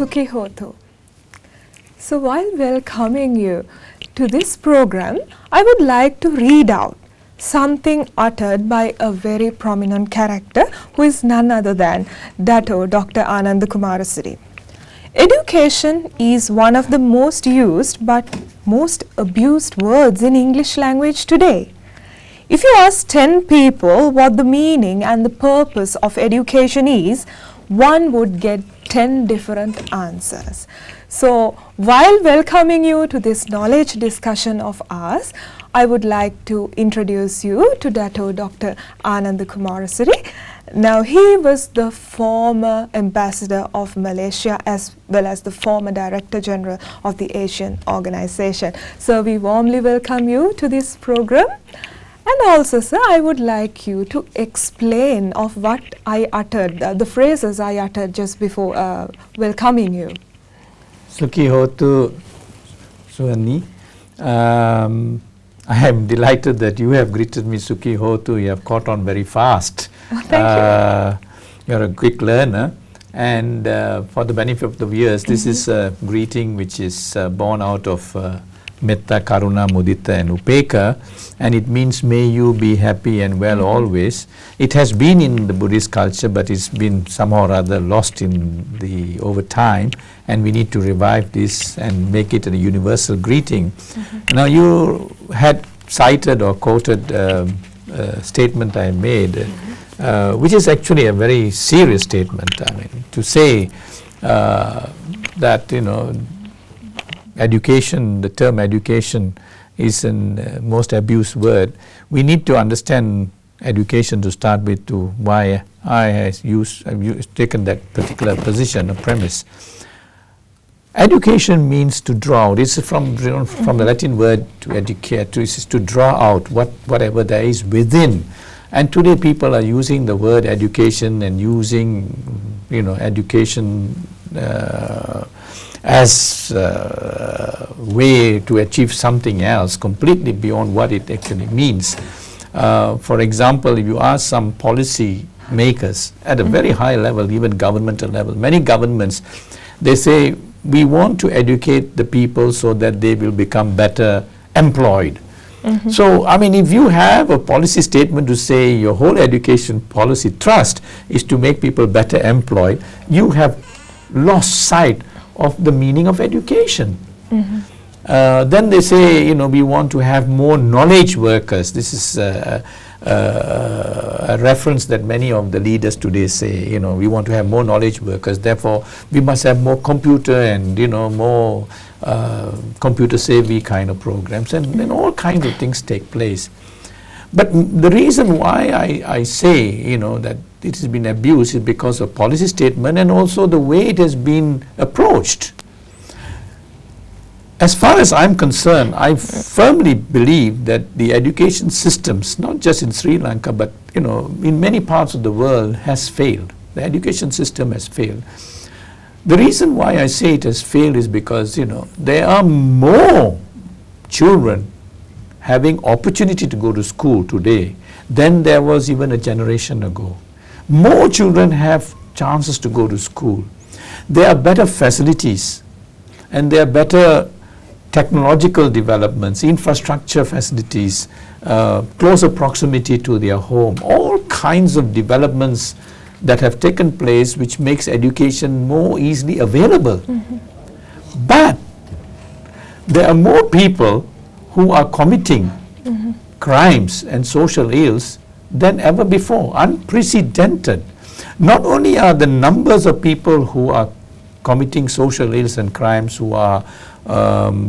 SUKHI HOTHU. So while welcoming you to this program, I would like to read out something uttered by a very prominent character who is none other than Dr. Ananda Kumarasiri. Education is one of the most used but most abused words in English language today. If you ask 10 people what the meaning and the purpose of education is, one would get 10 different answers. So while welcoming you to this knowledge discussion of ours, I would like to introduce you to Dr. Ananda Kumarasiri. Now, he was the former ambassador of Malaysia as well as the former Director General of the Asian Organization. So we warmly welcome you to this program. And also, sir, I would like you to explain of what I uttered, the phrases I uttered just before welcoming you. SUKHI HOTHU Suhani. I am delighted that you have greeted me SUKHI HOTHU. You have caught on very fast. Oh, thank you. You're a quick learner. And for the benefit of the viewers, this is a greeting which is born out of Metta, Karuna, Mudita and Upeka, and it means may you be happy and well always. It has been in the Buddhist culture, but it's been somehow or other lost in the over time, and we need to revive this and make it a universal greeting. Now, you had cited or quoted a statement I made, which is actually a very serious statement. I mean, to say that, you know, education, the term education is a most abused word. We need to understand education to start with, to why I have taken that particular position, a premise. Education means to draw out. It's from the Latin word to educate, is to draw out whatever there is within. And today people are using the word education and using, you know, education as a way to achieve something else completely beyond what it actually means. For example, if you ask some policy makers at a very high level, even governmental level, many governments, they say we want to educate the people so that they will become better employed. So, I mean, if you have a policy statement to say your whole education policy thrust is to make people better employed, you have lost sight of the meaning of education. Then they say, you know, we want to have more knowledge workers. This is a reference that many of the leaders today say, you know, we want to have more knowledge workers, therefore we must have more computer and, you know, more computer savvy kind of programs, and all kinds of things take place. But the reason why I say, you know, that it has been abused is because of policy statement and also the way it has been approached. As far as I'm concerned, I firmly believe that the education systems, not just in Sri Lanka, but, you know, in many parts of the world, has failed. The education system has failed. The reason why I say it has failed is because, you know, there are more children having opportunity to go to school today than there was even a generation ago. More children have chances to go to school. There are better facilities and there are better technological developments, infrastructure facilities, closer proximity to their home, all kinds of developments that have taken place which makes education more easily available. But there are more people who are committing crimes and social ills than ever before, unprecedented. Not only are the numbers of people who are committing social ills and crimes, who are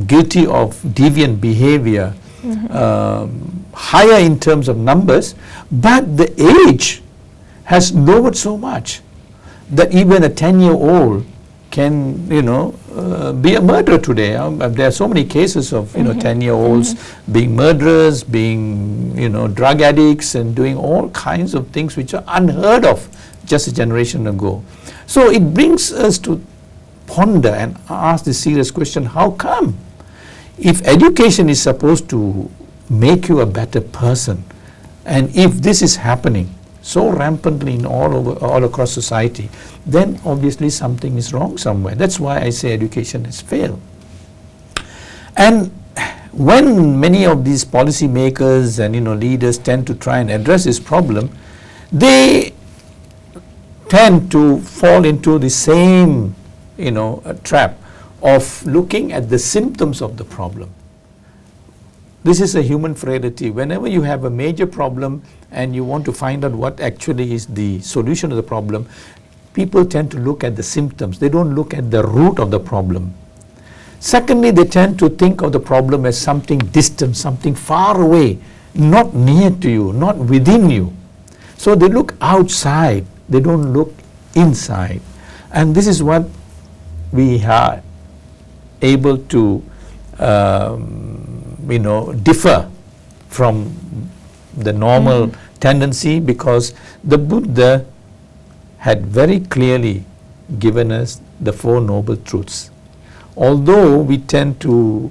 guilty of deviant behavior, higher in terms of numbers, but the age has lowered so much that even a 10-year-old can, you know, be a murderer today. There are so many cases of, you know, 10-year-olds being murderers, being, you know, drug addicts and doing all kinds of things which are unheard of just a generation ago. So it brings us to ponder and ask the serious question, how come? If education is supposed to make you a better person, and if this is happening, so rampantly in all across society, then obviously something is wrong somewhere. That's why I say education has failed. And when many of these policy makers and leaders tend to try and address this problem, they tend to fall into the same trap of looking at the symptoms of the problem. This is a human frailty. Whenever you have a major problem and you want to find out what actually is the solution of the problem, people tend to look at the symptoms. They don't look at the root of the problem. Secondly, they tend to think of the problem as something distant, something far away, not near to you, not within you. So they look outside, they don't look inside. And this is what we are able to differ from the normal tendency, because the Buddha had very clearly given us the Four Noble Truths. Although we tend to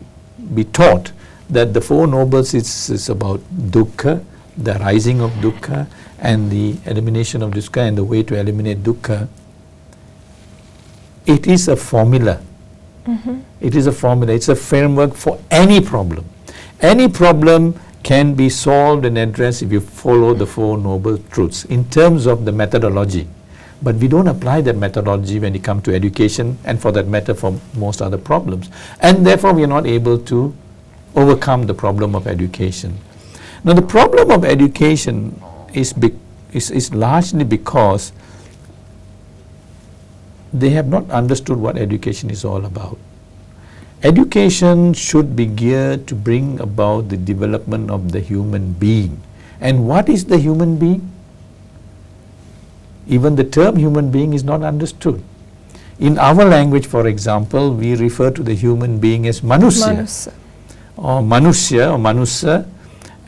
be taught that the Four Nobles is about dukkha, the rising of dukkha, and the elimination of dukkha, and the way to eliminate dukkha, it is a formula. It is a formula. It's a framework for any problem. Any problem can be solved and addressed if you follow the Four Noble Truths in terms of the methodology. But we don't apply that methodology when it comes to education, and for that matter for most other problems. And therefore we are not able to overcome the problem of education. Now the problem of education is largely because they have not understood what education is all about. Education should be geared to bring about the development of the human being. And what is the human being? Even the term human being is not understood. In our language, for example, we refer to the human being as manusya, or manusya or manusa,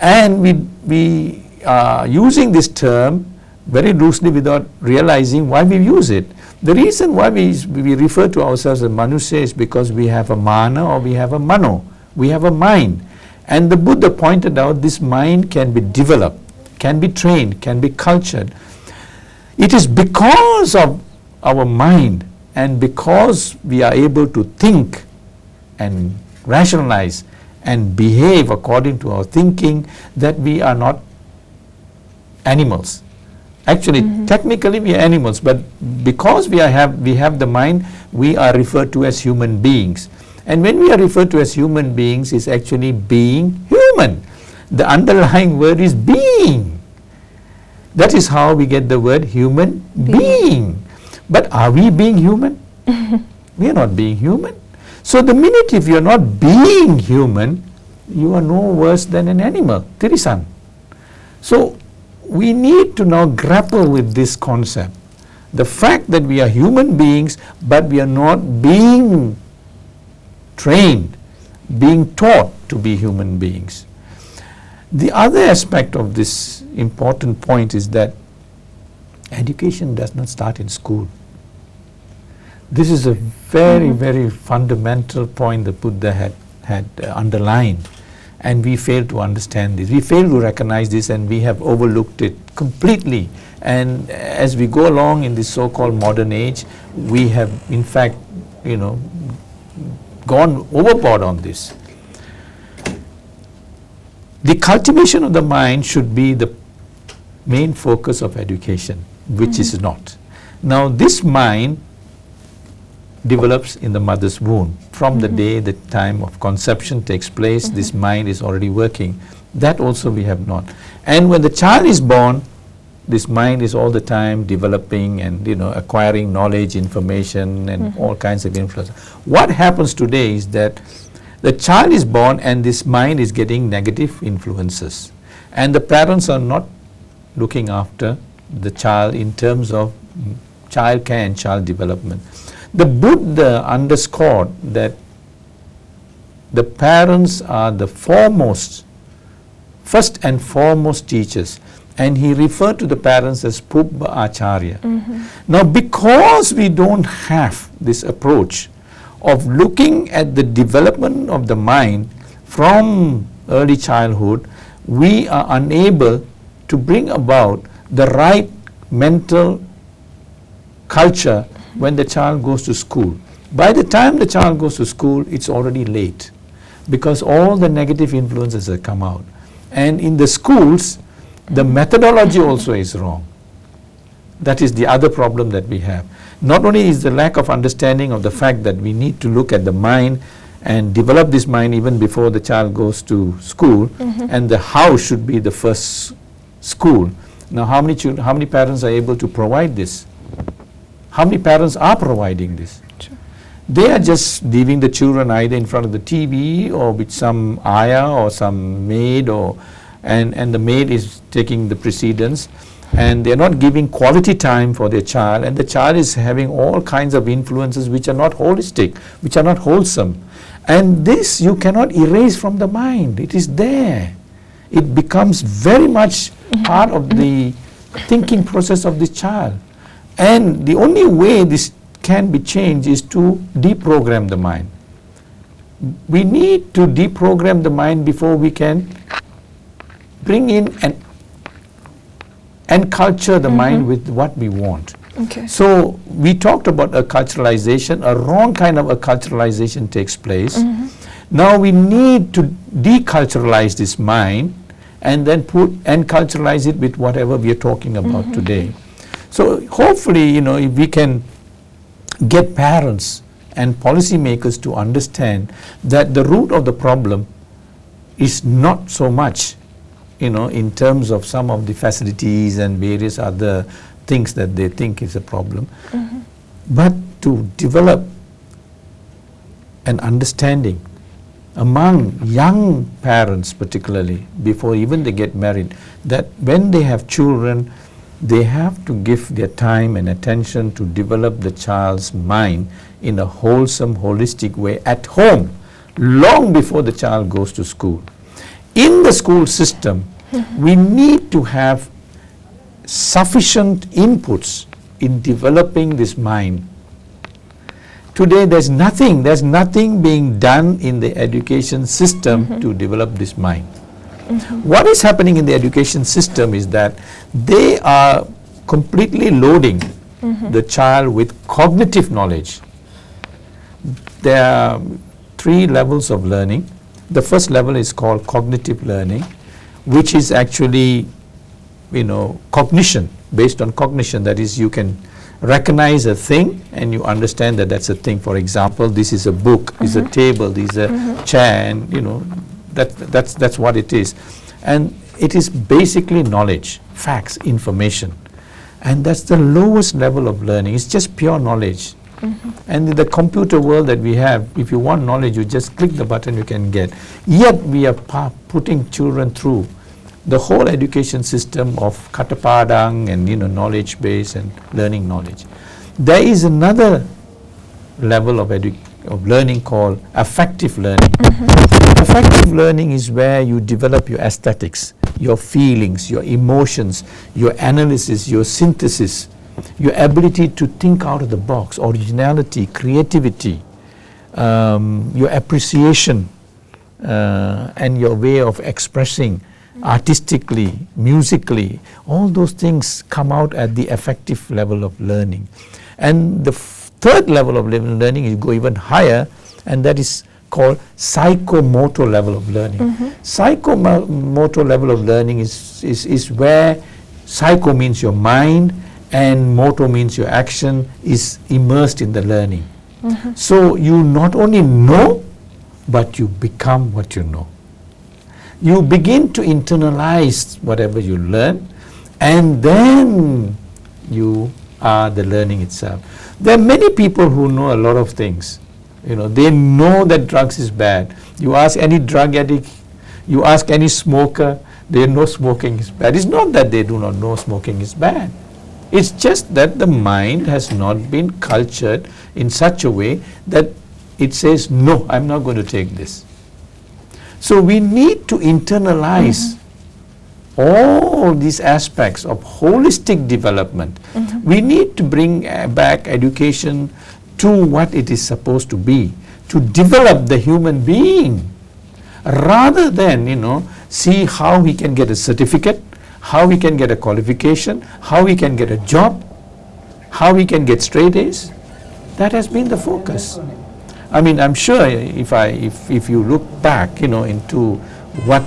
and we are using this term very loosely without realizing why we use it. The reason why we refer to ourselves as manusya is because we have a mana or we have a mano, we have a mind. And the Buddha pointed out this mind can be developed, can be trained, can be cultured. It is because of our mind and because we are able to think and rationalize and behave according to our thinking that we are not animals. Actually, technically we are animals, but because we have the mind, we are referred to as human beings. And when we are referred to as human beings, is actually being human. The underlying word is being. That is how we get the word human being. But are we being human? We are not being human. So the minute if you are not being human, you are no worse than an animal, tirisan. So we need to now grapple with this concept. The fact that we are human beings, but we are not being trained, being taught to be human beings. The other aspect of this important point is that education does not start in school. This is a very, very fundamental point the Buddha had underlined, and we fail to understand this. We fail to recognize this, and we have overlooked it completely. And as we go along in this so-called modern age, we have in fact, gone overboard on this. The cultivation of the mind should be the main focus of education, which is not. Now this mind develops in the mother's womb. From the day the time of conception takes place, this mind is already working. That also we have not. And when the child is born, this mind is all the time developing and acquiring knowledge, information, and all kinds of influence. What happens today is that the child is born and this mind is getting negative influences, and the parents are not looking after the child in terms of child care and child development. The Buddha underscored that the parents are the first and foremost teachers, and he referred to the parents as Pubba Acharya. Now because we don't have this approach of looking at the development of the mind from early childhood, we are unable to bring about the right mental culture when the child goes to school. By the time the child goes to school, it's already late because all the negative influences have come out. And in the schools, the methodology also is wrong. That is the other problem that we have. Not only is the lack of understanding of the fact that we need to look at the mind and develop this mind even before the child goes to school, and the house should be the first school. Now, how many parents are able to provide this? How many parents are providing this? Sure. They are just leaving the children either in front of the TV or with some ayah or some maid, and the maid is taking the precedence, and they are not giving quality time for their child, and the child is having all kinds of influences which are not holistic, which are not wholesome. And this you cannot erase from the mind. It is there. It becomes very much part of the thinking process of the child. And the only way this can be changed is to deprogram the mind. We need to deprogram the mind before we can bring in and culture the mind with what we want. Okay. So we talked about acculturalization. A wrong kind of acculturalization takes place. Now we need to deculturalize this mind and then culturalize it with whatever we are talking about today. So hopefully, if we can get parents and policymakers to understand that the root of the problem is not so much, in terms of some of the facilities and various other things that they think is a problem, but to develop an understanding among young parents particularly, before even they get married, that when they have children, they have to give their time and attention to develop the child's mind in a wholesome, holistic way at home, long before the child goes to school. In the school system, we need to have sufficient inputs in developing this mind. Today there's nothing being done in the education system to develop this mind. What is happening in the education system is that they are completely loading the child with cognitive knowledge. There are 3 levels of learning. The first level is called cognitive learning, which is actually cognition, based on cognition. That is, you can recognize a thing and you understand that that's a thing. For example, this is a book, this is a table, this is a chair, and that's what it is. And it is basically knowledge, facts, information. And that's the lowest level of learning. It's just pure knowledge. And in the computer world that we have, if you want knowledge, you just click the button, you can get. Yet we are putting children through the whole education system of katapadang and knowledge base and learning knowledge. There is another level of learning called affective learning. Affective learning is where you develop your aesthetics, your feelings, your emotions, your analysis, your synthesis, your ability to think out of the box, originality, creativity, your appreciation, and your way of expressing artistically, musically. All those things come out at the affective level of learning. And the third level of learning, you go even higher, and that is called psychomotor level of learning. Psychomotor level of learning is where psycho means your mind and motor means your action is immersed in the learning. So you not only know, but you become what you know. You begin to internalize whatever you learn, and then you are the learning itself. There are many people who know a lot of things. They know that drugs is bad. You ask any drug addict, you ask any smoker, they know smoking is bad. It's not that they do not know smoking is bad. It's just that the mind has not been cultured in such a way that it says, no, I'm not going to take this. So we need to internalize all these aspects of holistic development. We need to bring back education to what it is supposed to be, to develop the human being, rather than, see how he can get a certificate, how we can get a qualification, how we can get a job, how we can get straight A's. That has been the focus. I mean, I'm sure if you look back, into what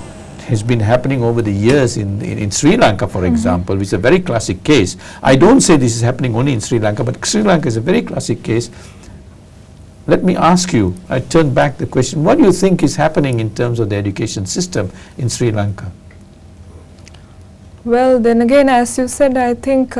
has been happening over the years in Sri Lanka, for example, which is a very classic case. I don't say this is happening only in Sri Lanka, but Sri Lanka is a very classic case. Let me ask you, I turn back the question, what do you think is happening in terms of the education system in Sri Lanka? Well, then again, as you said, I think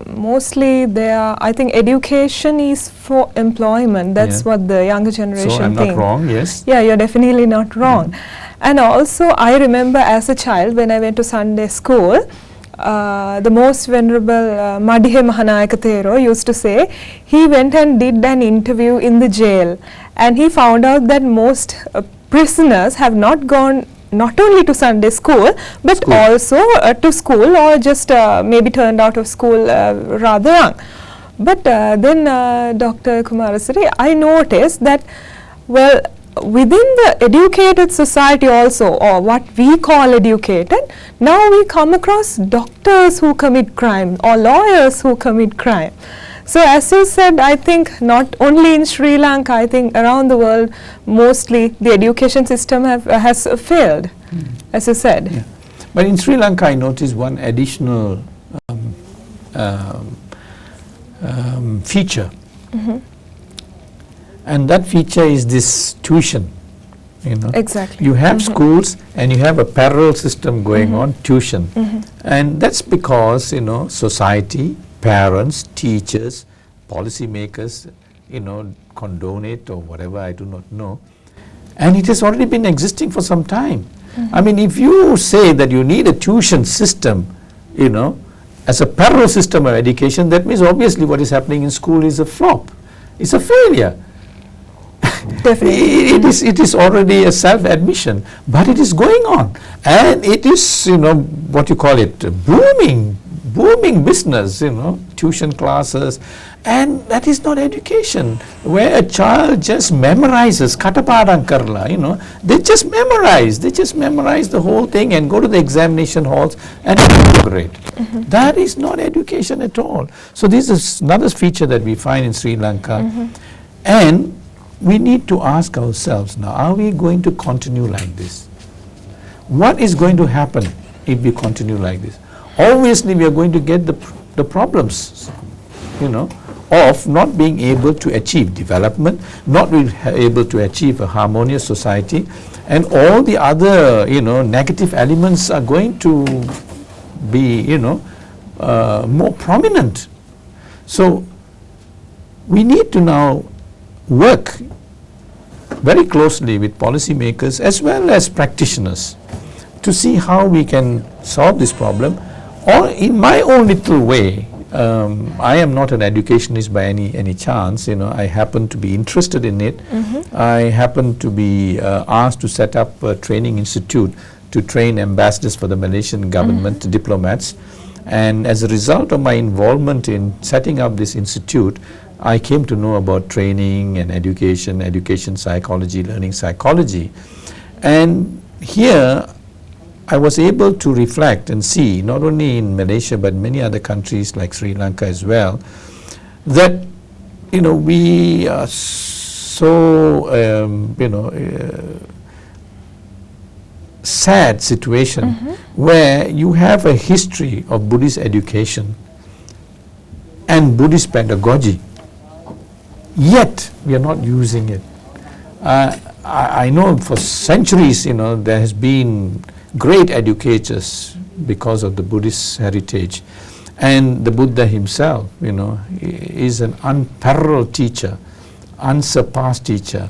mostly I think education is for employment. That's what the younger generation So I'm think. not wrong, yes? Yeah, you're definitely not wrong. And also, I remember as a child, when I went to Sunday school, the most venerable Madihe Mahanayaka Thero used to say, he went and did an interview in the jail, and he found out that most prisoners have not gone not only to Sunday school, but also to school, or just maybe turned out of school rather young. But then Dr. Kumarasiri, I noticed that, well, within the educated society also, or what we call educated, now we come across doctors who commit crime or lawyers who commit crime. So as you said, I think not only in Sri Lanka, I think around the world, mostly the education system has failed, as you said. Yeah. But in Sri Lanka, I noticed one additional feature. And that feature is this tuition. Exactly. You have schools and you have a parallel system going on, tuition. And that's because, society, parents, teachers, policymakers, condone it or whatever, I do not know. And it has already been existing for some time. I mean, if you say that you need a tuition system, as a parallel system of education, that means obviously what is happening in school is a flop. It's a failure. Definitely. It is already a self-admission, but it is going on. And it is, what you call it, booming business, tuition classes. And that is not education, where a child just memorizes, katapadang karla, they just memorize the whole thing and go to the examination halls and grade. That is not education at all. So this is another feature that we find in Sri Lanka. And we need to ask ourselves now, are we going to continue like this? What is going to happen if we continue like this? Obviously, we are going to get the problems, of not being able to achieve development, not being able to achieve a harmonious society, and all the other, negative elements are going to be, more prominent. So we need to now work very closely with policymakers as well as practitioners to see how we can solve this problem. Or in my own little way, I am not an educationist by any chance. I happen to be interested in it. I happen to be asked to set up a training institute to train ambassadors for the Malaysian government, diplomats. And as a result of my involvement in setting up this institute, I came to know about training and education psychology, learning psychology. And here I was able to reflect and see, not only in Malaysia but many other countries like Sri Lanka as well, that we are so sad situation where you have a history of Buddhist education and Buddhist pedagogy, yet we are not using it. I know for centuries, there has been great educators because of the Buddhist heritage, and the Buddha himself, is an unparalleled teacher, unsurpassed teacher,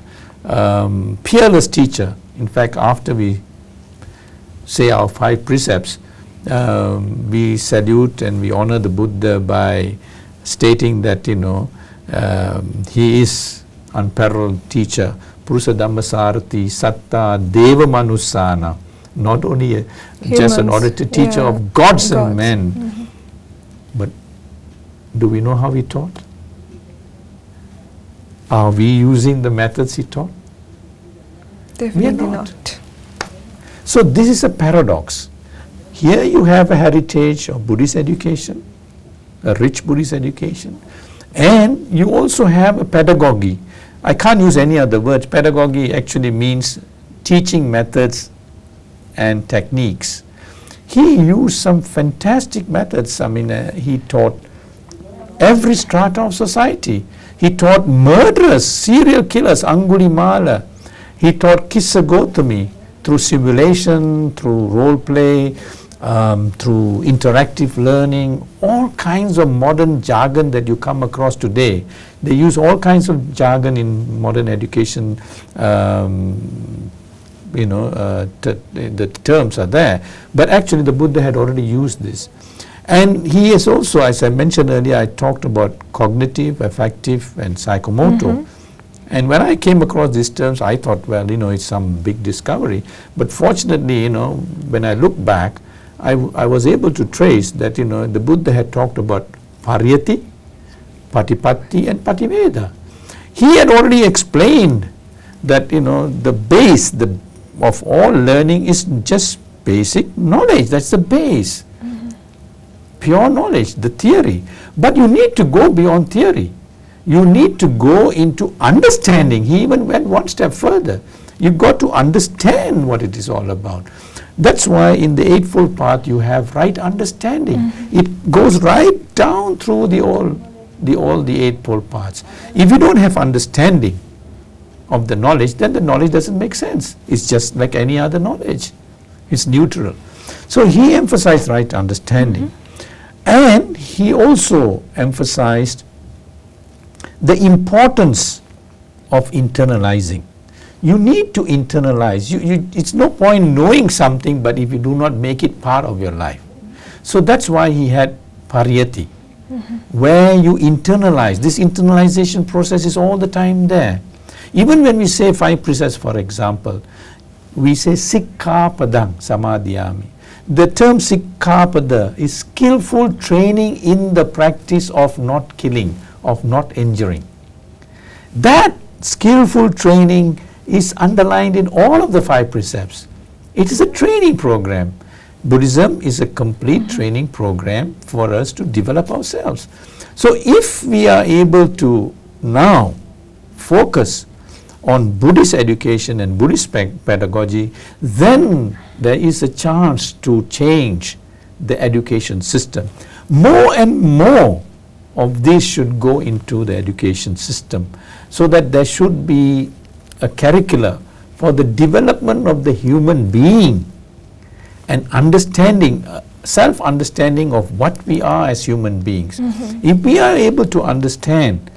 peerless teacher. In fact, after we say our 5 precepts, we salute and we honor the Buddha by stating that he is unparalleled teacher, Purusa Dhammasarati Satta Deva Manusana, not only just an orator, teacher of gods and men. But do we know how he taught? Are we using the methods he taught? Definitely not. So this is a paradox. Here you have a heritage of Buddhist education, a rich Buddhist education, and you also have a pedagogy. I can't use any other words. Pedagogy actually means teaching methods and techniques. He used some fantastic methods. I mean, he taught every strata of society. He taught murderers, serial killers, Angulimala. He taught Kissa Gautami through simulation, through role play, through interactive learning, all kinds of modern jargon that you come across today. They use all kinds of jargon in modern education. The terms are there, but actually the Buddha had already used this. And he is also, as I mentioned earlier, I talked about cognitive, affective, and psychomotor. And when I came across these terms, I thought, well, it's some big discovery. But fortunately, when I look back, I was able to trace that, the Buddha had talked about pariyati, patipatti, and pativeda. He had already explained that, the base of all learning is just basic knowledge. That's the base. Pure knowledge, the theory. But you need to go beyond theory. You need to go into understanding. He even went one step further. You've got to understand what it is all about. That's why in the Eightfold Path you have right understanding. It goes right down through the Eightfold Paths. If you don't have understanding of the knowledge, then the knowledge doesn't make sense. It's just like any other knowledge. It's neutral. So he emphasized right understanding. And he also emphasized the importance of internalizing. You need to internalize. It's no point knowing something, but if you do not make it part of your life. So that's why he had pariyati, where you internalize. This internalization process is all the time there. Even when we say 5 precepts, for example, we say sikkhapadang samadhiyami. The term sikkhapada is skillful training in the practice of not killing, of not injuring. That skillful training is underlined in all of the 5 precepts. It is a training program. Buddhism is a complete training program for us to develop ourselves. So if we are able to now focus on Buddhist education and Buddhist pedagogy, then there is a chance to change the education system. More and more of this should go into the education system, so that there should be a curricula for the development of the human being and understanding, self-understanding of what we are as human beings. If we are able to understand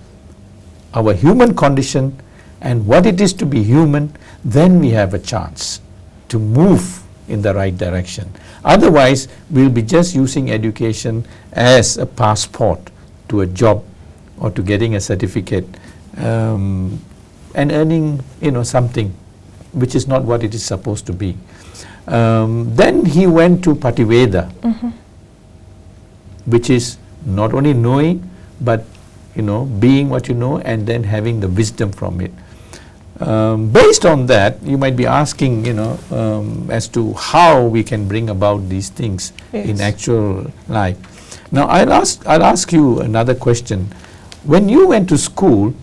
our human condition and what it is to be human, then we have a chance to move in the right direction. Otherwise, we'll be just using education as a passport to a job or to getting a certificate and earning, something which is not what it is supposed to be. Then he went to Pativeda, which is not only knowing, but being what you know and then having the wisdom from it. Based on that, you might be asking, as to how we can bring about these things in actual life. Now, I'll ask you another question. When you went to school,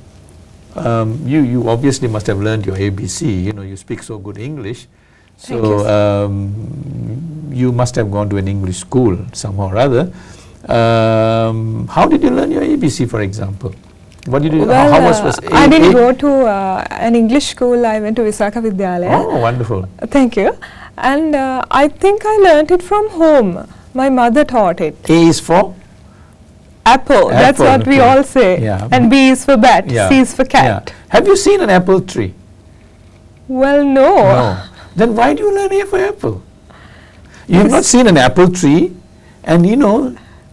you obviously must have learned your ABC. You speak so good English, so you must have gone to an English school somehow or other. How did you learn your ABC, for example? What did you? Well, how was I didn't go to an English school. I went to Visakha Vidyalaya. Oh, wonderful! Thank you. And I think I learnt it from home. My mother taught it. A is for apple. That's what we all say. Yeah. And B is for bat. C is for cat. Yeah. Have you seen an apple tree? Well, no. Then why do you learn A for apple? You have not seen an apple tree, and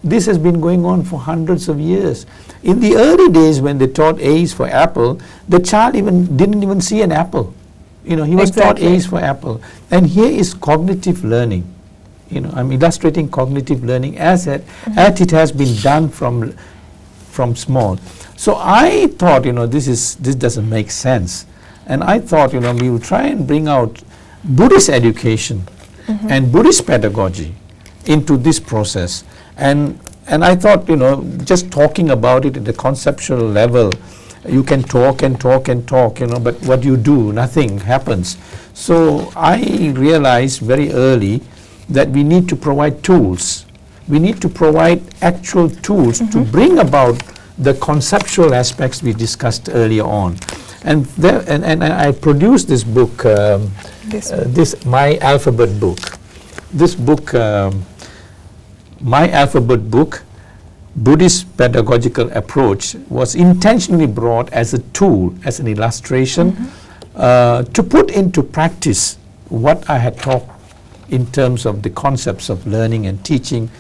this has been going on for hundreds of years. In the early days when they taught A is for apple, the child didn't even see an apple. He was taught A is for apple. And here is cognitive learning. I'm illustrating cognitive learning as it has been done from small. So I thought, this doesn't make sense. And I thought, we will try and bring out Buddhist education and Buddhist pedagogy into this process. And I thought, just talking about it at the conceptual level, you can talk and talk and talk, but what you do, nothing happens. So I realized very early that we need to provide tools. We need to provide actual tools to bring about the conceptual aspects we discussed earlier on. And I produced this book, this My Alphabet book. This book, My Alphabet book, Buddhist pedagogical approach, was intentionally brought as a tool, as an illustration, to put into practice what I had taught in terms of the concepts of learning and teaching.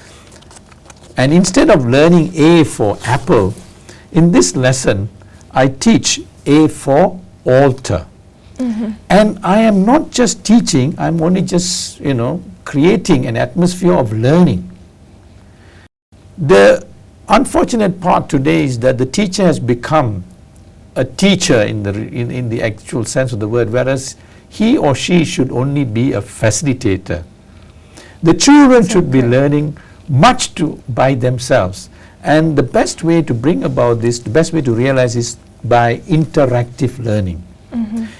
And instead of learning A for apple, in this lesson I teach A for altar. And I am not just teaching, I'm only just creating an atmosphere of learning. The unfortunate part today is that the teacher has become a teacher in the actual sense of the word, whereas he or she should only be a facilitator. The children should be learning much by themselves, and the best way to bring about this, the best way to realize is by interactive learning.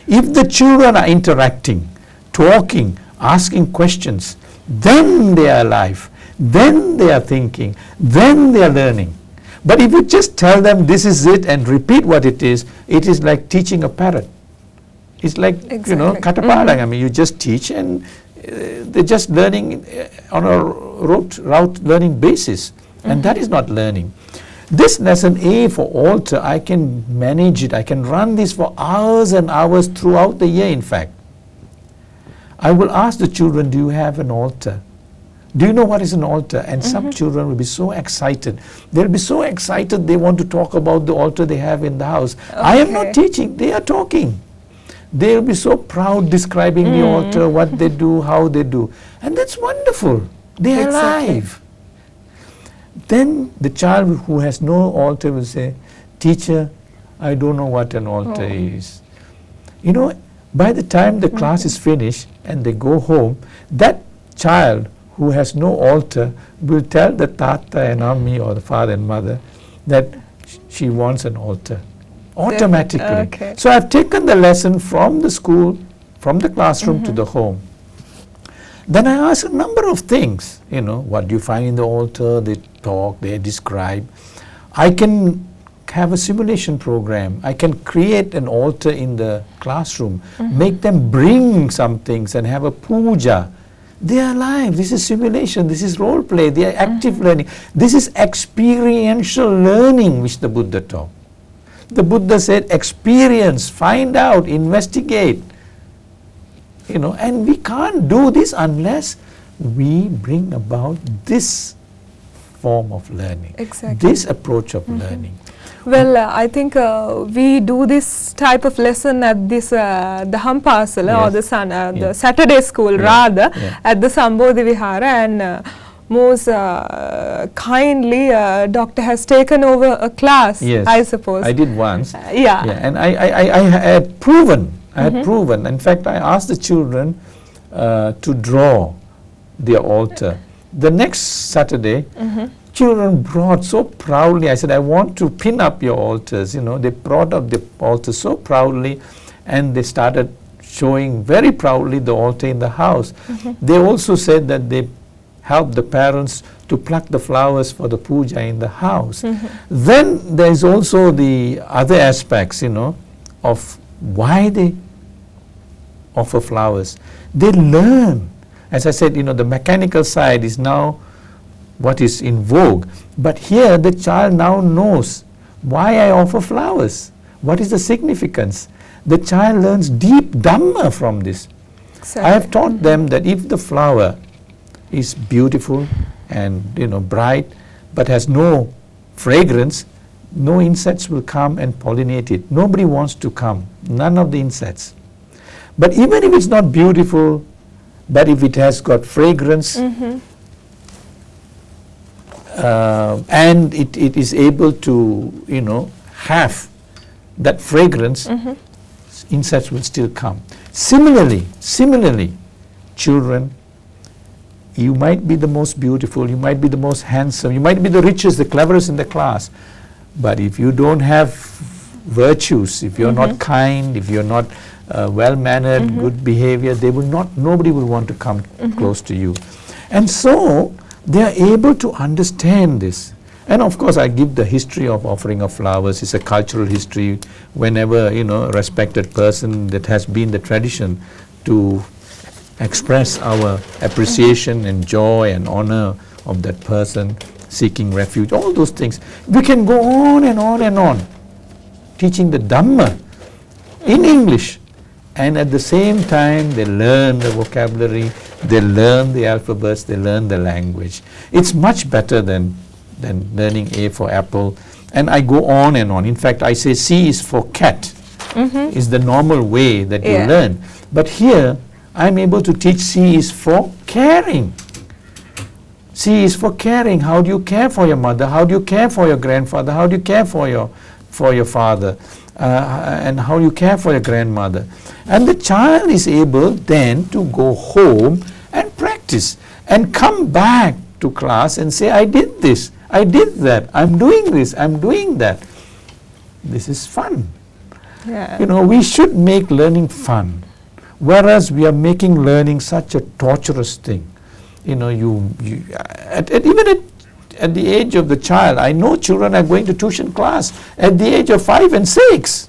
If the children are interacting, talking, asking questions, then they are alive, then they are thinking, then they are learning. But if you just tell them this is it and repeat what it is like teaching a parrot. It's like, katapalang. I mean, you just teach and they're just learning on a route learning basis. And that is not learning. This lesson A for altar, I can manage it. I can run this for hours and hours throughout the year, in fact. I will ask the children, do you have an altar? Do you know what is an altar? And some children will be so excited. They'll be so excited they want to talk about the altar they have in the house. I am not teaching, they are talking. They'll be so proud describing the altar, what they do, how they do. And that's wonderful. They are alive. Then the child who has no altar will say, teacher, I don't know what an altar is. By the time the class is finished and they go home, that child who has no altar will tell the tata and ammi or the father and mother that she wants an altar automatically. So I've taken the lesson from the school, from the classroom to the home. Then I ask a number of things, what do you find in the altar? They talk, they describe. I can have a simulation program. I can create an altar in the classroom, make them bring some things and have a puja. They are alive. This is simulation. This is role play. They are active learning. This is experiential learning which the Buddha taught. The Buddha said, experience, find out, investigate. And we can't do this unless we bring about this form of learning, this approach of learning. Well, I think we do this type of lesson at this the Hampasala or the Saturday school rather at the Sambodhi Vihara, and most kindly doctor has taken over a class, I suppose. I did once. And I had proven, in fact I asked the children to draw their altar. The next Saturday, children brought so proudly, I said, I want to pin up your altars. They brought up the altar so proudly, and they started showing very proudly the altar in the house. They also said that they helped the parents to pluck the flowers for the puja in the house. Then there is also the other aspects, of why they offer flowers. They learn. As I said, the mechanical side is now what is in vogue. But here the child now knows why I offer flowers. What is the significance? The child learns deep Dhamma from this. I have taught them that if the flower is beautiful and bright but has no fragrance, no insects will come and pollinate it. Nobody wants to come, none of the insects. But even if it's not beautiful, but if it has got fragrance, and it is able to, have that fragrance, insects will still come. Similarly, children, You might be the most beautiful, you might be the most handsome, you might be the richest, the cleverest in the class. But if you don't have virtues, if you're not kind, if you're not well-mannered, good behavior, nobody will want to come close to you. And so they are able to understand this. And of course I give the history of offering of flowers. It's a cultural history. Whenever, a respected person, that has been the tradition to express our appreciation and joy and honor of that person seeking refuge, all those things. We can go on and on and on teaching the Dhamma in English, and at the same time they learn the vocabulary, they learn the alphabets, they learn the language. It's much better than learning A for apple, and I go on and on. In fact, I say C is for cat, is the normal way that you learn. But here, I'm able to teach C is for caring. C is for caring. How do you care for your mother? How do you care for your grandfather? How do you care for your father? And how do you care for your grandmother? And the child is able then to go home and practice and come back to class and say, I did this, I did that, I'm doing this, I'm doing that. This is fun. Yeah. We should make learning fun. Whereas we are making learning such a torturous thing. Even at the age of the child, I know children are going to tuition class at the age of 5 and 6.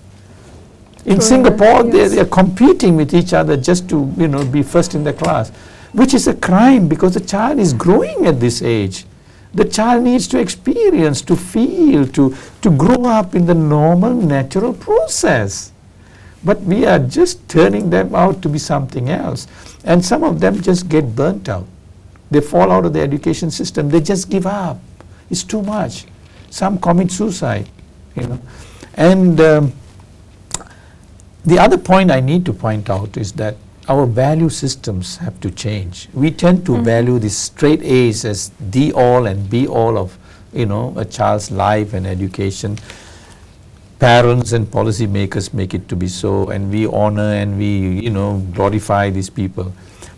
In Singapore, they are competing with each other just to be first in the class, which is a crime because the child is growing at this age. The child needs to experience, to feel, to grow up in the normal, natural process. But we are just turning them out to be something else. And some of them just get burnt out. They fall out of the education system. They just give up. It's too much. Some commit suicide, And the other point I need to point out is that our value systems have to change. We tend to value these straight A's as the all and be all of, a child's life and education. Parents and policy makers make it to be so, and we honor and we, glorify these people.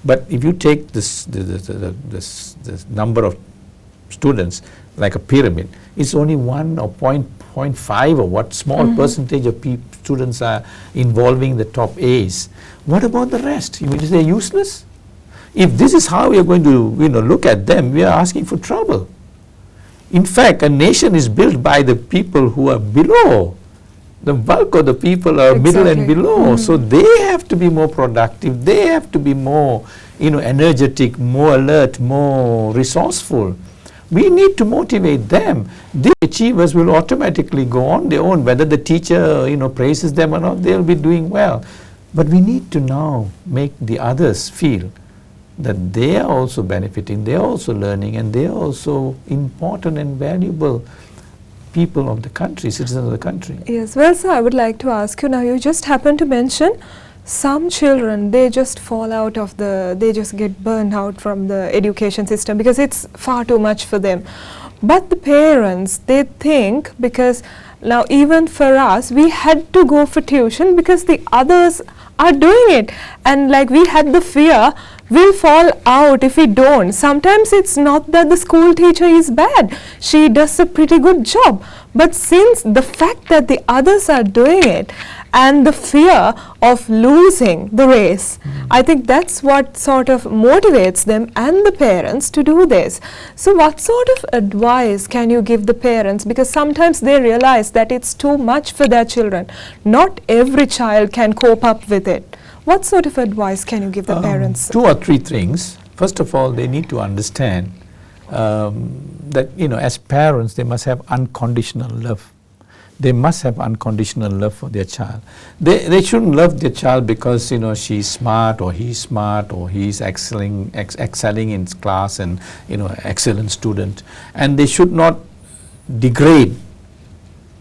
But if you take this number of students like a pyramid, it's only 1 or 0.5 or what small percentage of students are involving the top A's. What about the rest? You mean to say useless? If this is how we are going to look at them, we are asking for trouble. In fact, a nation is built by the people who are below. The bulk of the people are middle and below, so they have to be more productive, they have to be more energetic, more alert, more resourceful. We need to motivate them. The achievers will automatically go on their own, whether the teacher praises them or not, they'll be doing well. But we need to now make the others feel that they are also benefiting, they are also learning, and they are also important and valuable people of the country, citizens of the country. Yes, well, sir, I would like to ask you now, you just happened to mention some children, they just fall out of they just get burned out from the education system because it's far too much for them. But the parents, they think, because now even for us, we had to go for tuition because the others are doing it, and like we had the fear, we'll fall out if we don't. Sometimes it's not that the school teacher is bad, she does a pretty good job, but since the fact that the others are doing it and the fear of losing the race, I think that's what sort of motivates them and the parents to do this. So what sort of advice can you give the parents, because sometimes they realize that it's too much for their children, not every child can cope up with it. What sort of advice can you give the parents? 2 or 3 things. First of all, they need to understand that as parents they must have unconditional love. They must have unconditional love for their child. They shouldn't love their child because she's smart or he's excelling in class and excellent student, and they should not degrade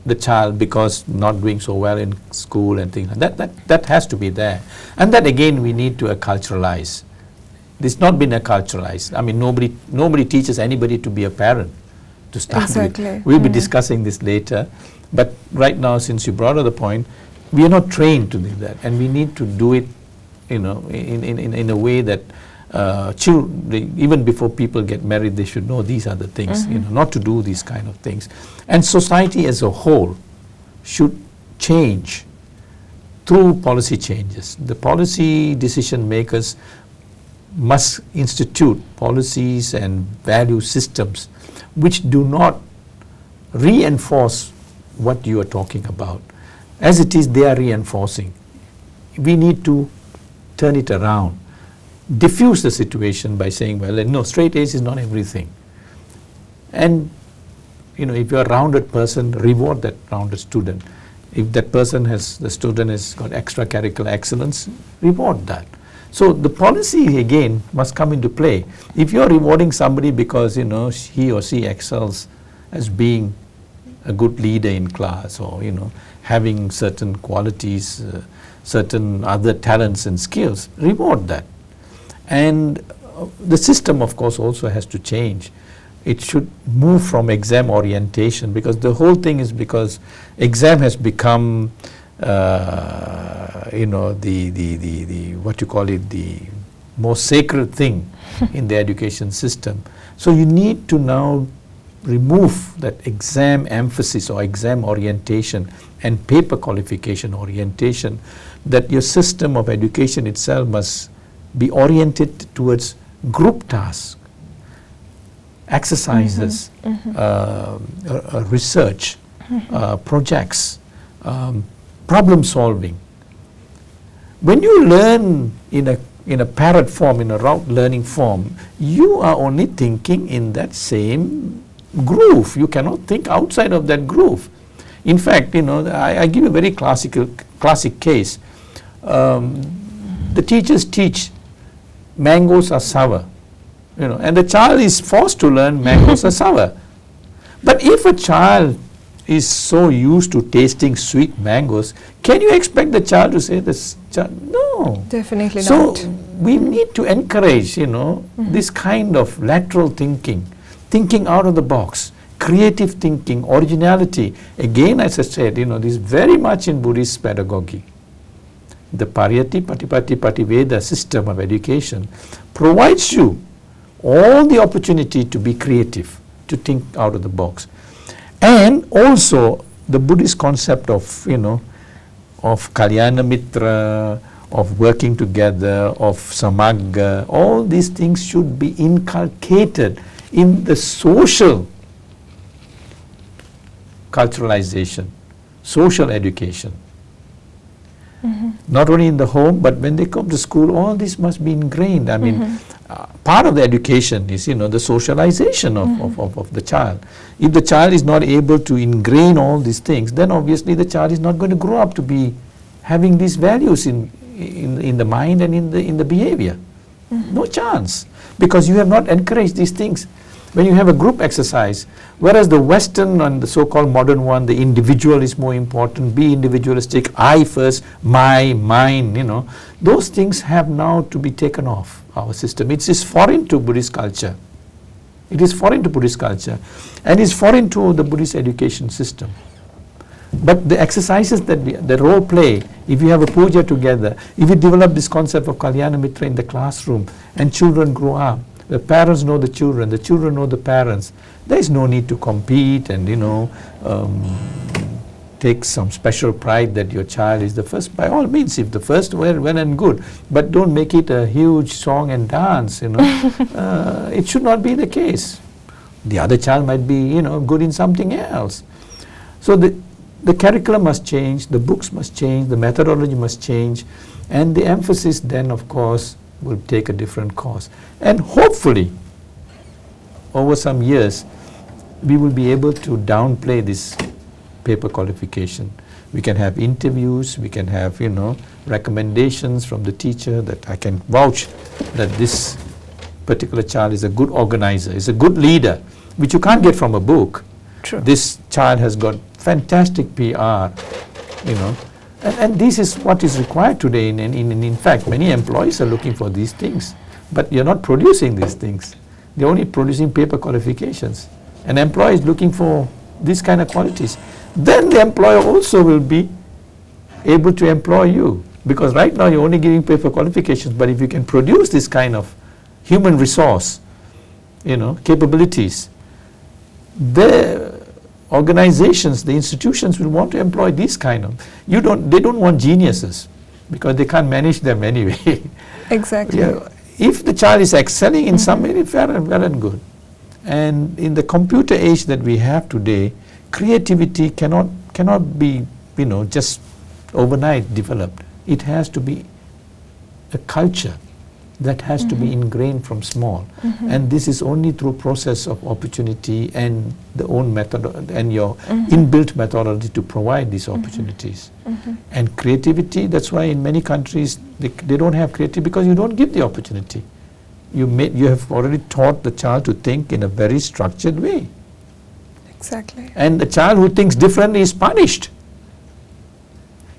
the child because not doing so well in school and things like that. That has to be there, and that again we need to acculturalize. This not been acculturalized. I mean, nobody teaches anybody to be a parent to start with. We'll be discussing this later, but right now, since you brought up the point, we are not trained to do that, and we need to do it in a way that even before people get married, they should know these are the things, not to do these kind of things. And society as a whole should change through policy changes. The policy decision makers must institute policies and value systems which do not reinforce what you are talking about. As it is, they are reinforcing. We need to turn it around, diffuse the situation by saying, well, no, straight A's is not everything. And if you're a rounded person, reward that rounded student. If that person the student has got extracurricular excellence, reward that. So the policy again must come into play. If you're rewarding somebody because he or she excels as being a good leader in class, or having certain qualities, certain other talents and skills, reward that. And the system, of course, also has to change. It should move from exam orientation, because the whole thing is because exam has become the what you call it, the most sacred thing in the education system. So you need to now remove that exam emphasis or exam orientation and paper qualification orientation, that your system of education itself must be oriented towards group tasks, exercises, research, projects, problem solving. When you learn in a parrot form, in a route learning form, you are only thinking in that same groove. You cannot think outside of that groove. In fact, I give a very classic case. The teachers teach mangoes are sour, and the child is forced to learn mangoes are sour. But if a child is so used to tasting sweet mangoes, can you expect the child to say this? No. Definitely not. So we need to encourage, this kind of lateral thinking out of the box, creative thinking, originality. Again, as I said, this is very much in Buddhist pedagogy. The Pariyati Patipati Pativeda system of education provides you all the opportunity to be creative, to think out of the box. And also the Buddhist concept of Kalyana Mitra, of working together, of Samagga, all these things should be inculcated in the social culturalization, social education. Not only in the home, but when they come to school, all this must be ingrained. I mean, part of the education is, the socialization of the child. If the child is not able to ingrain all these things, then obviously the child is not going to grow up to be having these values in the mind and in the behavior. No chance, because you have not encouraged these things. When you have a group exercise, whereas the Western and the so-called modern one, the individual is more important, be individualistic, I first, mine, those things have now to be taken off our system. It is foreign to Buddhist culture. It is foreign to Buddhist culture, and is foreign to the Buddhist education system. But the exercises the role play, if you have a puja together, if you develop this concept of Kalyana Mitra in the classroom, and children grow up, the parents know the children know the parents, there is no need to compete and take some special pride that your child is the first. By all means, if the first, well and good, but don't make it a huge song and dance. It should not be the case. The other child might be good in something else. So the curriculum must change, the books must change, the methodology must change, and the emphasis then, of course, will take a different course. And hopefully, over some years, we will be able to downplay this paper qualification. We can have interviews, we can have, recommendations from the teacher that I can vouch that this particular child is a good organizer, is a good leader, which you can't get from a book. True. This child has got fantastic PR, And this is what is required today. In fact, many employees are looking for these things, but you're not producing these things. They're only producing paper qualifications. An employee is looking for these kind of qualities. Then the employer also will be able to employ you, because right now you're only giving paper qualifications, but if you can produce this kind of human resource, capabilities. The organizations, the institutions will want to employ these kind of, they don't want geniuses because they can't manage them anyway. Exactly. Yeah. If the child is excelling in some area, well and good. And in the computer age that we have today, creativity cannot be, just overnight developed. It has to be a culture that has to be ingrained from small. And this is only through process of opportunity and the own method and your inbuilt methodology to provide these opportunities. And creativity, that's why in many countries they don't have creativity because you don't give the opportunity. You have already taught the child to think in a very structured way. Exactly. And the child who thinks differently is punished.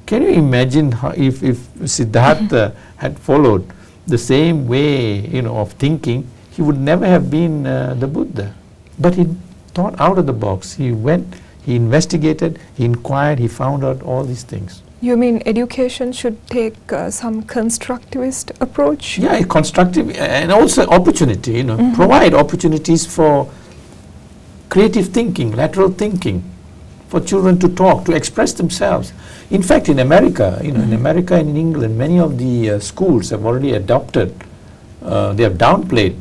Can you imagine how if Siddhartha had followed the same way, of thinking, he would never have been the Buddha. But he thought out of the box. He went, he investigated, he inquired, he found out all these things. You mean education should take some constructivist approach? Yeah, constructive and also opportunity, provide opportunities for creative thinking, lateral thinking, for children to talk, to express themselves. In fact, in America, in America and in England, many of the schools have already adopted, they have downplayed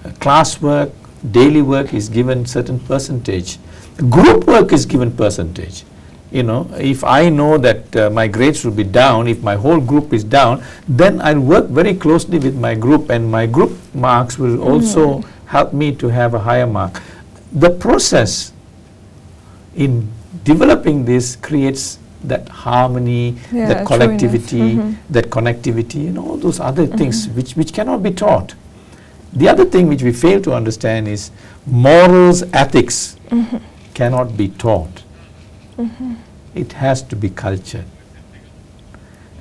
classwork, daily work is given certain percentage. Group work is given percentage. If I know that my grades will be down, if my whole group is down, then I'll work very closely with my group and my group marks will also help me to have a higher mark. The process in developing this creates that harmony, that collectivity, that connectivity, all those other things which cannot be taught. The other thing which we fail to understand is morals, ethics cannot be taught. It has to be cultured.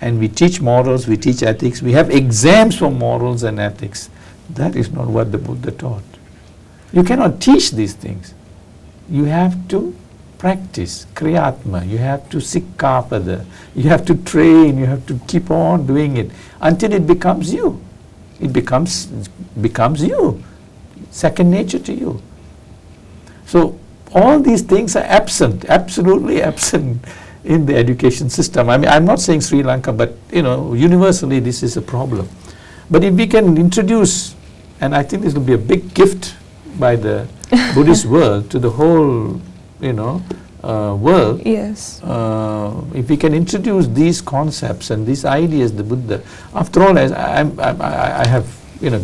And we teach morals, we teach ethics, we have exams for morals and ethics. That is not what the Buddha taught. You cannot teach these things. You have to practice, kriyatma, you have to sikkapada, you have to train, you have to keep on doing it until it becomes you. It becomes you, second nature to you. So all these things are absent, absolutely absent in the education system. I mean, I'm not saying Sri Lanka, but universally this is a problem. But if we can introduce, and I think this will be a big gift by the Buddhist world to the whole world. Yes. If we can introduce these concepts and these ideas, the Buddha, after all, I have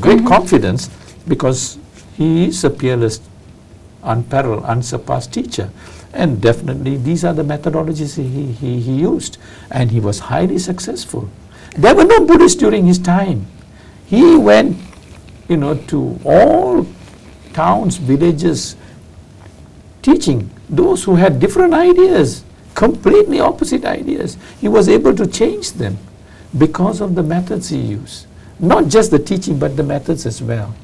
great confidence because he is a peerless, unparalleled, unsurpassed teacher, and definitely these are the methodologies he used, and he was highly successful. There were no Buddhists during his time. He went, to all towns, villages, teaching those who had different ideas, completely opposite ideas. He was able to change them because of the methods he used. Not just the teaching, but the methods as well.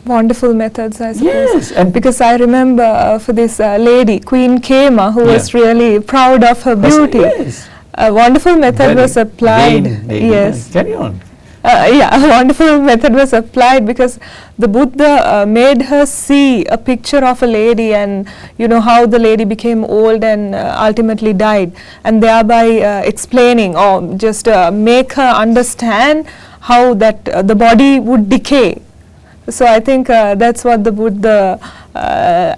Wonderful methods, I suppose. Yes, and because I remember for this lady, Queen Kema, who was really proud of her beauty. Yes. A wonderful method was applied. Yes. Carry on. A wonderful method was applied because the Buddha made her see a picture of a lady and how the lady became old and ultimately died, and thereby explaining or just make her understand how that the body would decay. So I think that's what the Buddha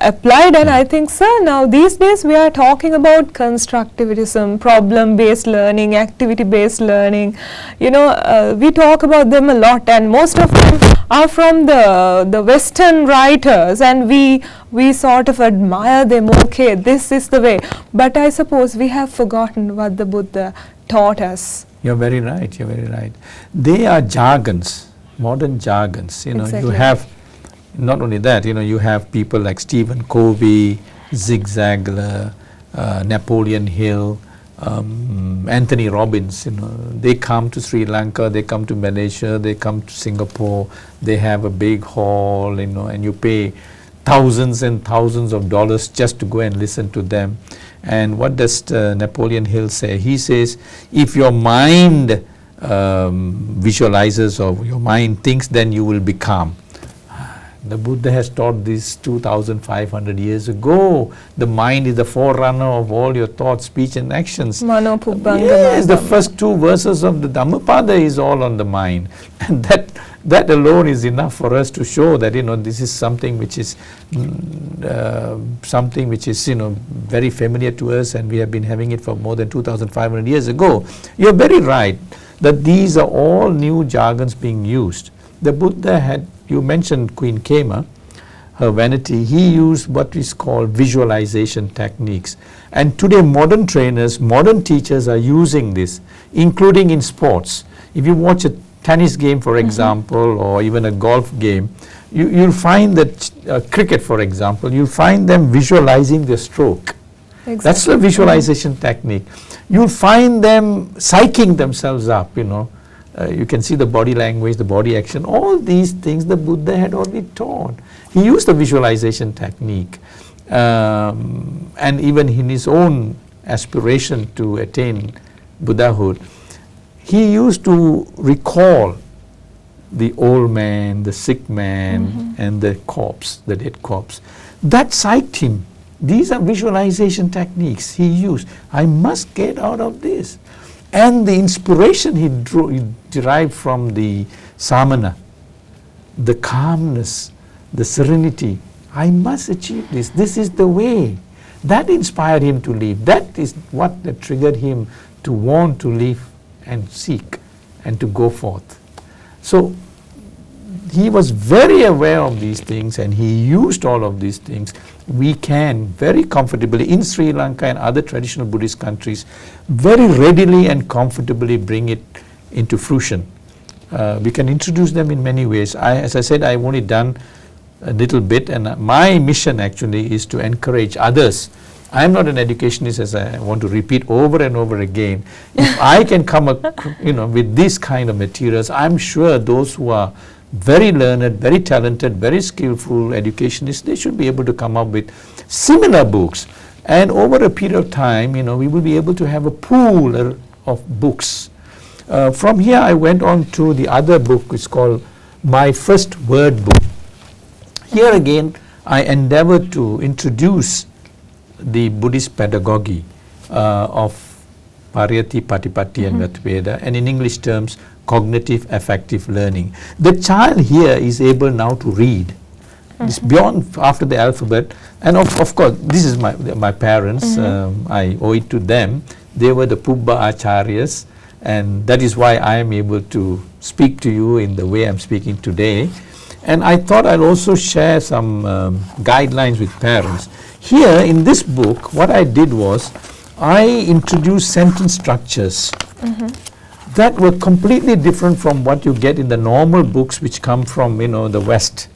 applied, and I think, sir, now these days we are talking about constructivism, problem-based learning, activity-based learning. We talk about them a lot, and most of them are from the Western writers, and we sort of admire them. Okay, this is the way. But I suppose we have forgotten what the Buddha taught us. You're very right. You're very right. They are jargons. Modern jargons, Exactly. You have, not only that, you have people like Stephen Covey, Zig Ziglar, Napoleon Hill, Anthony Robbins, they come to Sri Lanka, they come to Malaysia, they come to Singapore, they have a big hall, and you pay thousands and thousands of dollars just to go and listen to them. And what does Napoleon Hill say? He says, if your mind visualizes or your mind thinks, then you will become. The Buddha has taught this 2,500 years ago. The mind is the forerunner of all your thoughts, speech and actions. Yes, the first 2 verses of the Dhammapada is all on the mind. And that alone is enough for us to show that, this is something which is very familiar to us, and we have been having it for more than 2,500 years ago. You're very right that these are all new jargons being used. The Buddha had, you mentioned Queen Kema, her vanity, he used what is called visualization techniques. And today modern trainers, modern teachers are using this, including in sports. If you watch a tennis game, for example, or even a golf game, you'll find that cricket, for example, you'll find them visualizing their stroke. Exactly. That's the visualization technique. You'll find them psyching themselves up, you can see the body language, the body action, all these things the Buddha had already taught. He used the visualization technique, and even in his own aspiration to attain Buddhahood, he used to recall the old man, the sick man, and the corpse, the dead corpse. That psyched him. These are visualization techniques he used. I must get out of this. And the inspiration he derived from the samana, the calmness, the serenity. I must achieve this. This is the way. That inspired him to live. That is what triggered him to want to live and seek and to go forth. So he was very aware of these things, and he used all of these things. We can very comfortably in Sri Lanka and other traditional Buddhist countries very readily and comfortably bring it into fruition. We can introduce them in many ways. As I said, I've only done a little bit, and my mission actually is to encourage others. I'm not an educationist, as I want to repeat over and over again. If I can come up, with this kind of materials, I'm sure those who are very learned, very talented, very skillful educationists, they should be able to come up with similar books. And over a period of time, we will be able to have a pool of books. From here, I went on to the other book, which is called My First Word Book. Here again, I endeavored to introduce the Buddhist pedagogy of Pariyati, Patipatti and Vatveda, and in English terms, cognitive affective learning. The child here is able now to read. It's beyond, after the alphabet, and of course, this is my parents, I owe it to them. They were the Pubba Acharyas, and that is why I am able to speak to you in the way I'm speaking today. And I thought I'll also share some guidelines with parents. Here in this book, what I did was, I introduced sentence structures that were completely different from what you get in the normal books which come from, the West.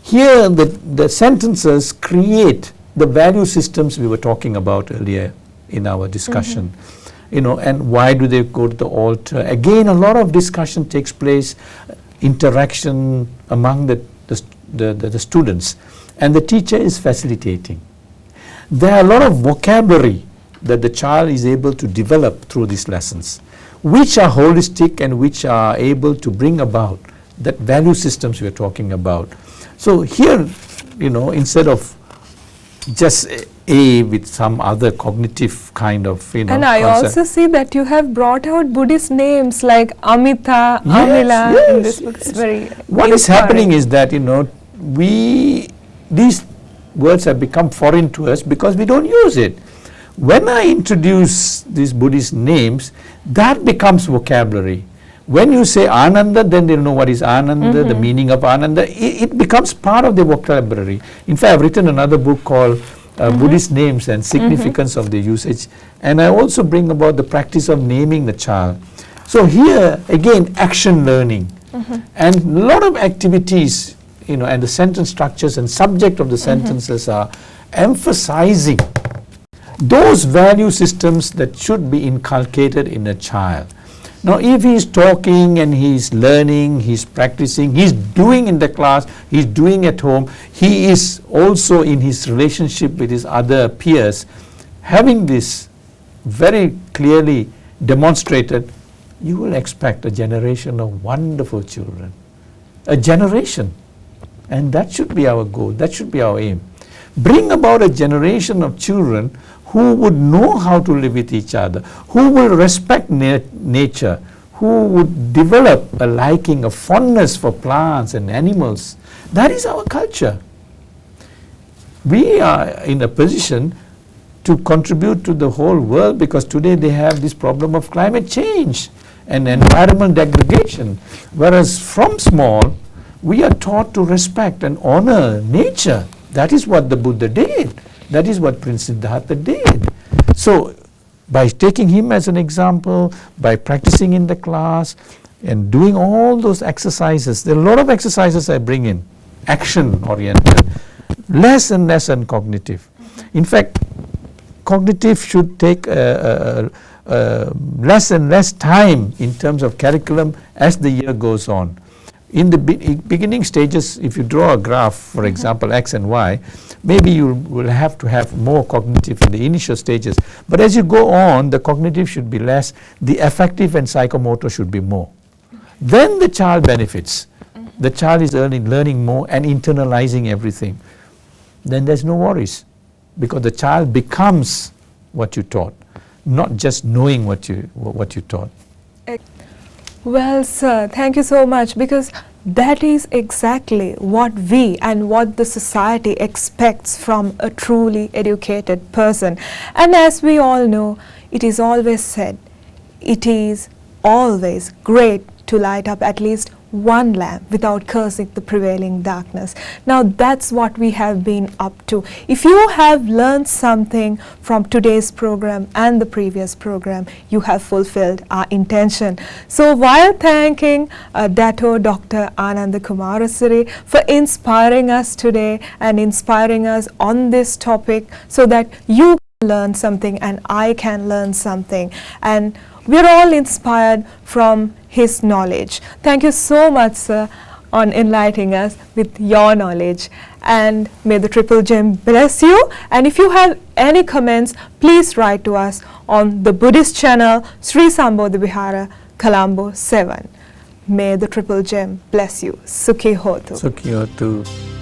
Here, the sentences create the value systems we were talking about earlier in our discussion. And why do they go to the altar? Again, a lot of discussion takes place, interaction among the students, and the teacher is facilitating. There are a lot of vocabulary that the child is able to develop through these lessons, which are holistic and which are able to bring about that value systems we are talking about. So here, instead of just A with some other cognitive kind of, And I also see that you have brought out Buddhist names like Amita, Amila in this book. It's very What is happening is that, these words have become foreign to us because we don't use it. When I introduce these Buddhist names, that becomes vocabulary. When you say Ananda, then they'll know what is Ananda, the meaning of Ananda. It becomes part of the vocabulary. In fact, I've written another book called Buddhist Names and Significance of the Usage. And I also bring about the practice of naming the child. So here, again, action learning. And a lot of activities, and the sentence structures and subject of the sentences are emphasizing those value systems that should be inculcated in a child. Now, if he's talking and he's learning, he's practicing, he's doing in the class, he's doing at home, he is also in his relationship with his other peers, having this very clearly demonstrated, you will expect a generation of wonderful children. A generation. And that should be our goal, that should be our aim. Bring about a generation of children who would know how to live with each other, who will respect nature, who would develop a liking, a fondness for plants and animals. That is our culture. We are in a position to contribute to the whole world because today they have this problem of climate change and environmental degradation. Whereas from small, we are taught to respect and honor nature. That is what the Buddha did. That is what Prince Siddhartha did. So by taking him as an example, by practicing in the class and doing all those exercises, there are a lot of exercises I bring in, action oriented, less and less and cognitive. In fact, cognitive should take less and less time in terms of curriculum as the year goes on. In the beginning stages, if you draw a graph, for example, X and Y, maybe you will have to have more cognitive in the initial stages. But as you go on, the cognitive should be less, the affective and psychomotor should be more. Then the child benefits. The child is learning more and internalizing everything. Then there's no worries, because the child becomes what you taught, not just knowing what you taught. Well, sir, thank you so much, because that is exactly what we and what the society expects from a truly educated person. And as we all know, it is always said, it is always great to light up at least one lamp without cursing the prevailing darkness. Now that's what we have been up to. If you have learned something from today's program and the previous program, you have fulfilled our intention. So while thanking Dato Dr. Ananda Kumarasiri for inspiring us today and inspiring us on this topic so that you can learn something and I can learn something, and we're all inspired from his knowledge. Thank you so much, sir, on enlightening us with your knowledge. And may the Triple Gem bless you. And if you have any comments, please write to us on the Buddhist channel, Sri Sambodhi Vihara, Colombo 7. May the Triple Gem bless you. SUKHI HOTHU. SUKHI HOTHU.